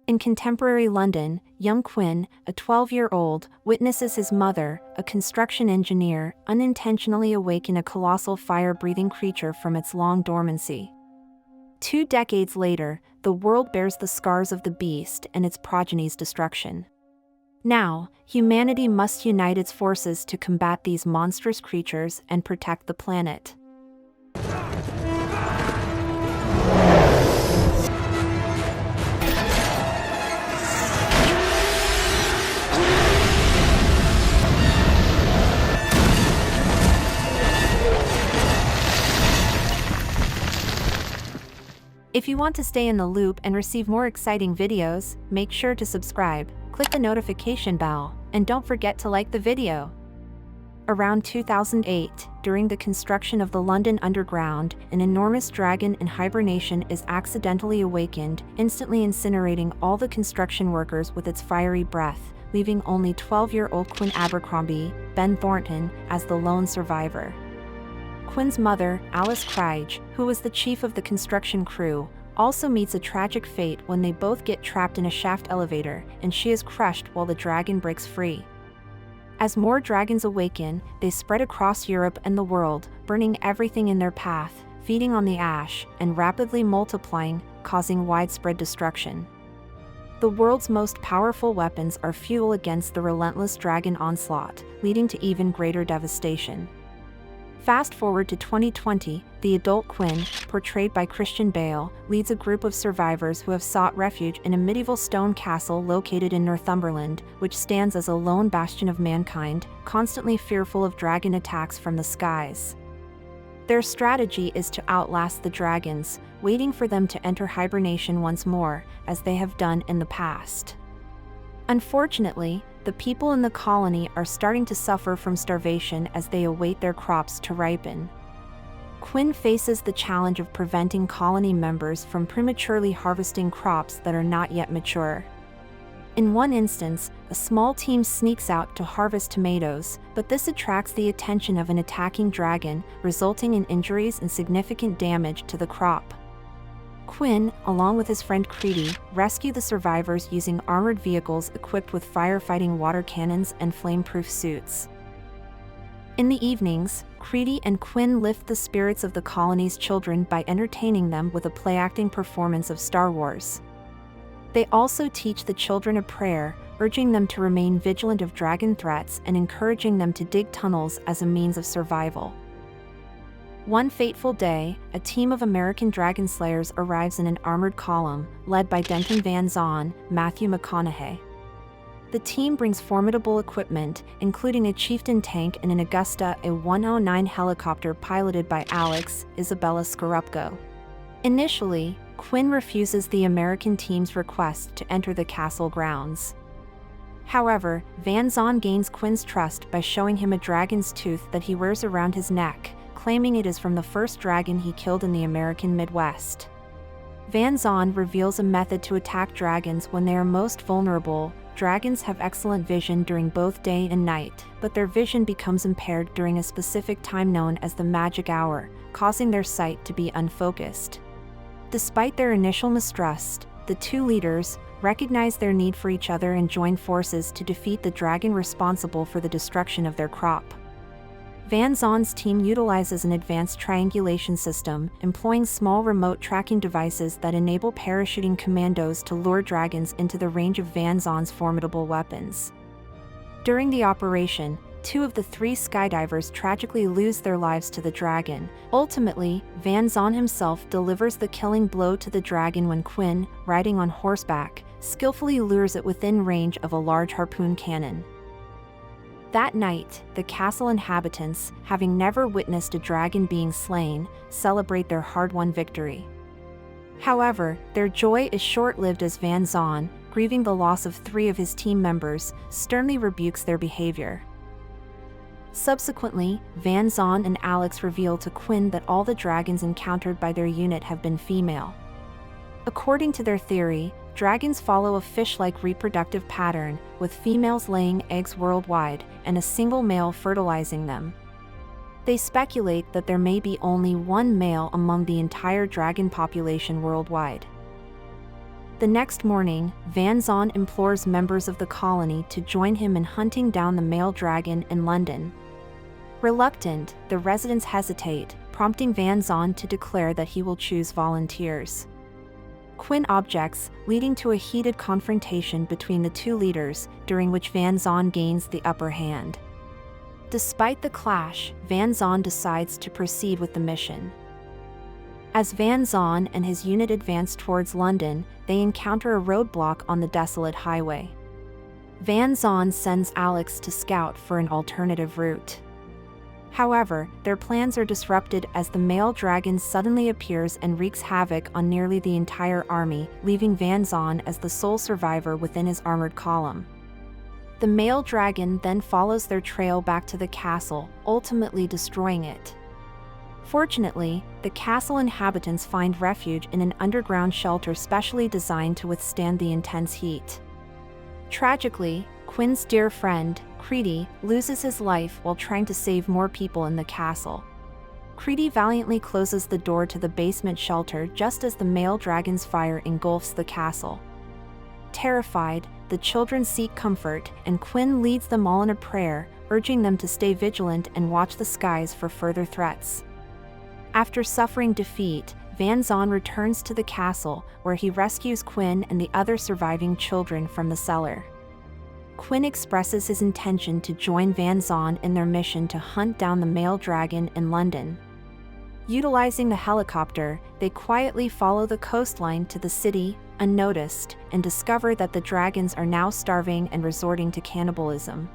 In contemporary London, young Quinn, a 12-year-old, witnesses his mother, a construction engineer, unintentionally awaken a colossal fire-breathing creature from its long dormancy. 2 decades later, the world bears the scars of the beast and its progeny's destruction. Now, humanity must unite its forces to combat these monstrous creatures and protect the planet. If you want to stay in the loop and receive more exciting videos, make sure to subscribe, click the notification bell, and don't forget to like the video. Around 2008, during the construction of the London Underground, an enormous dragon in hibernation is accidentally awakened, instantly incinerating all the construction workers with its fiery breath, leaving only 12-year-old Quinn Abercromby, Ben Thornton, as the lone survivor. Quinn's mother, Alice Craig, who was the chief of the construction crew, also meets a tragic fate when they both get trapped in a shaft elevator, and she is crushed while the dragon breaks free. As more dragons awaken, they spread across Europe and the world, burning everything in their path, feeding on the ash, and rapidly multiplying, causing widespread destruction. The world's most powerful weapons are fuel against the relentless dragon onslaught, leading to even greater devastation. Fast forward to 2020, the adult Quinn, portrayed by Bale, leads a group of survivors who have sought refuge in a medieval stone castle located in Northumberland, which stands as a lone bastion of mankind, constantly fearful of dragon attacks from the skies. Their strategy is to outlast the dragons, waiting for them to enter hibernation once more, as they have done in the past. Unfortunately, the people in the colony are starting to suffer from starvation as they await their crops to ripen. Quinn faces the challenge of preventing colony members from prematurely harvesting crops that are not yet mature. In one instance, a small team sneaks out to harvest tomatoes, but this attracts the attention of an attacking dragon, resulting in injuries and significant damage to the crop. Quinn, along with his friend Creedy, rescue the survivors using armored vehicles equipped with firefighting water cannons and flame-proof suits. In the evenings, Creedy and Quinn lift the spirits of the colony's children by entertaining them with a play-acting performance of Star Wars. They also teach the children a prayer, urging them to remain vigilant of dragon threats and encouraging them to dig tunnels as a means of survival. One fateful day, a team of American dragon slayers arrives in an armored column, led by Denton Van Zan, Matthew McConaughey. The team brings formidable equipment, including a Chieftain tank and an Augusta A-109 helicopter piloted by Alex, Isabella Scorupco. Initially, Quinn refuses the American team's request to enter the castle grounds. However, Van Zan gains Quinn's trust by showing him a dragon's tooth that he wears around his neck, claiming it is from the first dragon he killed in the American Midwest. Van Zan reveals a method to attack dragons when they are most vulnerable. Dragons have excellent vision during both day and night, but their vision becomes impaired during a specific time known as the magic hour, causing their sight to be unfocused. Despite their initial mistrust, the two leaders recognize their need for each other and join forces to defeat the dragon responsible for the destruction of their crop. Van Zan's team utilizes an advanced triangulation system, employing small remote tracking devices that enable parachuting commandos to lure dragons into the range of Van Zan's formidable weapons. During the operation, 2 of the 3 skydivers tragically lose their lives to the dragon. Ultimately, Van Zan himself delivers the killing blow to the dragon when Quinn, riding on horseback, skillfully lures it within range of a large harpoon cannon. That night, the castle inhabitants, having never witnessed a dragon being slain, celebrate their hard-won victory. However, their joy is short-lived as Van Zan, grieving the loss of 3 of his team members, sternly rebukes their behavior. Subsequently, Van Zan and Alex reveal to Quinn that all the dragons encountered by their unit have been female. According to their theory, dragons follow a fish-like reproductive pattern, with females laying eggs worldwide and a single male fertilizing them. They speculate that there may be only one male among the entire dragon population worldwide. The next morning, Van Zan implores members of the colony to join him in hunting down the male dragon in London. Reluctant, the residents hesitate, prompting Van Zan to declare that he will choose volunteers. Quinn objects, leading to a heated confrontation between the two leaders, during which Van Zan gains the upper hand. Despite the clash, Van Zan decides to proceed with the mission. As Van Zan and his unit advance towards London, they encounter a roadblock on the desolate highway. Van Zan sends Alex to scout for an alternative route. However, their plans are disrupted as the male dragon suddenly appears and wreaks havoc on nearly the entire army, leaving Van Zan as the sole survivor within his armored column. The male dragon then follows their trail back to the castle, ultimately destroying it. Fortunately, the castle inhabitants find refuge in an underground shelter specially designed to withstand the intense heat. Tragically, Quinn's dear friend, Creedy, loses his life while trying to save more people in the castle. Creedy valiantly closes the door to the basement shelter just as the male dragon's fire engulfs the castle. Terrified, the children seek comfort, and Quinn leads them all in a prayer, urging them to stay vigilant and watch the skies for further threats. After suffering defeat, Van Zan returns to the castle, where he rescues Quinn and the other surviving children from the cellar. Quinn expresses his intention to join Van Zan in their mission to hunt down the male dragon in London. Utilizing the helicopter, they quietly follow the coastline to the city, unnoticed, and discover that the dragons are now starving and resorting to cannibalism.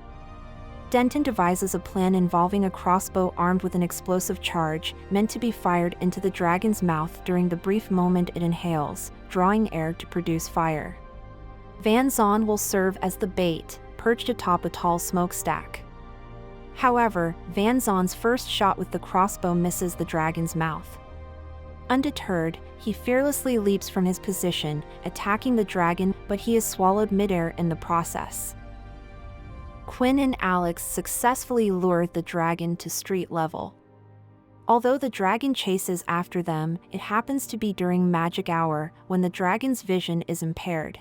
Denton devises a plan involving a crossbow armed with an explosive charge, meant to be fired into the dragon's mouth during the brief moment it inhales, drawing air to produce fire. Van Zan will serve as the bait, perched atop a tall smokestack. However, Van Zan's first shot with the crossbow misses the dragon's mouth. Undeterred, he fearlessly leaps from his position, attacking the dragon, but he is swallowed midair in the process. Quinn and Alex successfully lure the dragon to street level. Although the dragon chases after them, it happens to be during magic hour, when the dragon's vision is impaired.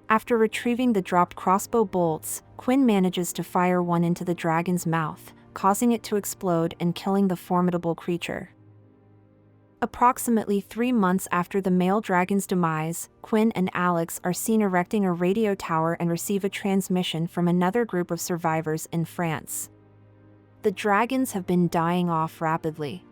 After retrieving the dropped crossbow bolts, Quinn manages to fire one into the dragon's mouth, causing it to explode and killing the formidable creature. Approximately 3 months after the male dragon's demise, Quinn and Alex are seen erecting a radio tower and receive a transmission from another group of survivors in France. The dragons have been dying off rapidly.